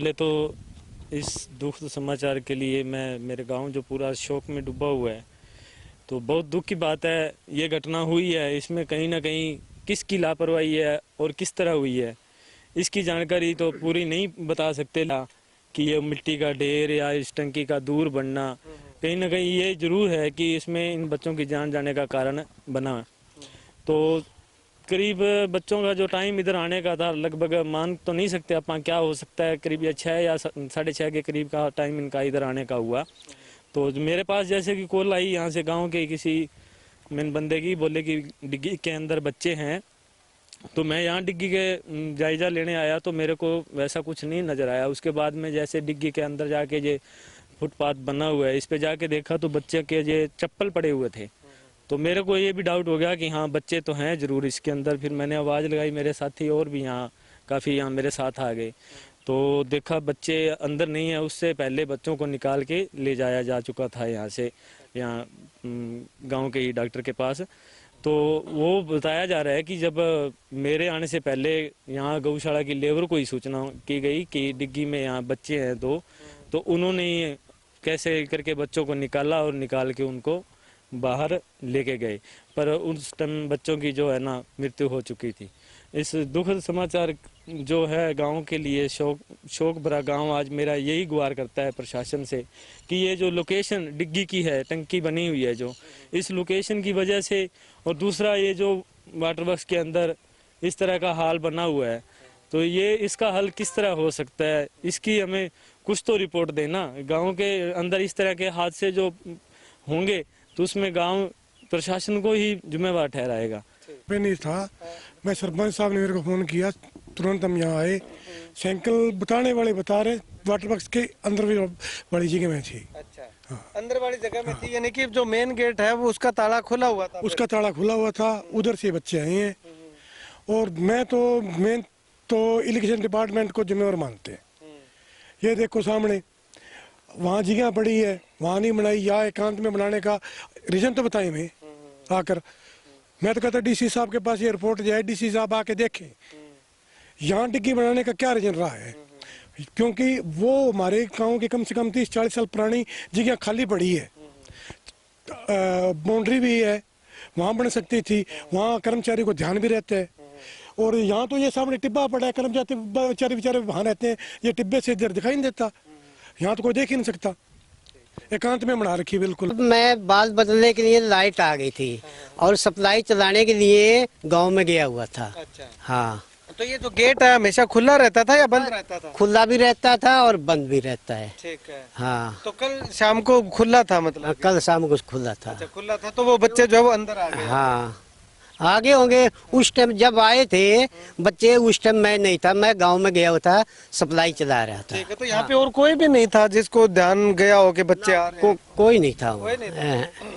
पहले तो इस दुख समाचार के लिए मैं मेरे गांव जो पूरा शोक में डूबा हुआ है, तो बहुत दुख की बात है। ये घटना हुई है, इसमें कहीं ना कहीं किसकी लापरवाही है और किस तरह हुई है, इसकी जानकारी तो पूरी नहीं बता सकते कि ये मिट्टी का ढेर या इस टंकी का दूर बनना, कहीं ना कहीं ये जरूर है कि इसमें इन बच्चों की जान जाने का कारण बना। तो करीब बच्चों का जो टाइम इधर आने का था, लगभग मान तो नहीं सकते आप क्या हो सकता है, करीब या 6 या 6:30 के करीब का टाइम इनका इधर आने का हुआ। तो मेरे पास जैसे कि कॉल आई यहाँ से गांव के किसी मेन बंदे की, बोले कि डिग्गी के अंदर बच्चे हैं। तो मैं यहाँ डिग्गी के जायजा लेने आया तो मेरे को वैसा कुछ नहीं नज़र आया। उसके बाद में जैसे डिग्गी के अंदर जाके ये फुटपाथ बना हुआ है, इस पे जाके देखा तो बच्चे के ये चप्पल पड़े हुए थे। तो मेरे को ये भी डाउट हो गया कि हाँ बच्चे तो हैं ज़रूर इसके अंदर। फिर मैंने आवाज़ लगाई, मेरे साथी और भी यहाँ काफ़ी यहाँ मेरे साथ आ गए, तो देखा बच्चे अंदर नहीं है। उससे पहले बच्चों को निकाल के ले जाया जा चुका था यहाँ से, यहाँ गांव के ही डॉक्टर के पास। तो वो बताया जा रहा है कि जब मेरे आने से पहले यहाँ गौशाला की लेबर को ही सूचना की गई कि डिग्गी में यहाँ बच्चे हैं दो, तो उन्होंने कैसे करके बच्चों को निकाला और निकाल के उनको बाहर लेके गए। पर उस टाइम बच्चों की जो है ना मृत्यु हो चुकी थी। इस दुखद समाचार जो है गांव के लिए शोक भरा गांव आज मेरा यही गुहार करता है प्रशासन से कि ये जो लोकेशन डिग्गी की है, टंकी बनी हुई है जो, इस लोकेशन की वजह से, और दूसरा ये जो वाटर वर्क्स के अंदर इस तरह का हाल बना हुआ है, तो ये इसका हल किस तरह हो सकता है, इसकी हमें कुछ तो रिपोर्ट देना। गाँव के अंदर इस तरह के हादसे जो होंगे तो उसमें गांव प्रशासन को ही जिम्मेवार ठहराएगा। मैं नहीं था, मैं सरपंच साहब ने मेरे को फोन किया, तुरंत हम यहाँ आए। साइकिल बताने वाले बता रहे वाटर वर्क्स के अंदर वाली जगह में थी। अच्छा, हाँ। अंदर वाली जगह में थी, यानी कि जो मेन गेट है वो उसका ताला खुला हुआ था। उसका ताला खुला हुआ था, उधर से बच्चे आए हैं। और मैं तो इरिगेशन डिपार्टमेंट को जिम्मेवार मानते हैं। ये देखो सामने वहाँ जगह पड़ी है, वहाँ नहीं बनाई, या एकांत में बनाने का रीजन तो बताए मैं आकर। मैं तो कहता डीसी साहब के पास ये रिपोर्ट जाए, डीसी साहब आके देखें यहाँ डिग्गी बनाने का क्या रीजन रहा है। क्योंकि वो हमारे गाँव की कम से कम 30-40 साल पुरानी जगह खाली पड़ी है, बाउंड्री भी है, वहाँ बन सकती थी, वहाँ कर्मचारी को ध्यान भी रहता है। और यहाँ तो ये सामने टिब्बा पड़ा है, कर्मचारी बेचारे वहाँ रहते हैं, ये टिब्बे से इधर दिखाई नहीं देता, यहाँ तो कोई देख ही नहीं सकता। एकांत में बना रखी बिल्कुल। मैं बाल बदलने के लिए लाइट आ गई थी और सप्लाई चलाने के लिए गांव में गया हुआ था। अच्छा, हाँ। तो ये जो गेट है हमेशा खुला रहता था या बंद रहता था? खुला भी रहता था और बंद भी रहता है। ठीक है। हाँ। तो कल शाम को खुला था मतलब? कल शाम को खुला था। अच्छा, खुला था, तो वो बच्चे जो है वो अंदर आ गए? हाँ, आगे होंगे। उस टाइम जब आए थे बच्चे, उस टाइम मैं नहीं था, मैं गांव में गया हुआ था, सप्लाई चला रहा था। ठीक है, तो यहाँ पे और कोई भी नहीं था जिसको ध्यान गया हो कि बच्चे आ रहे हैं? कोई नहीं था। कोई नहीं था।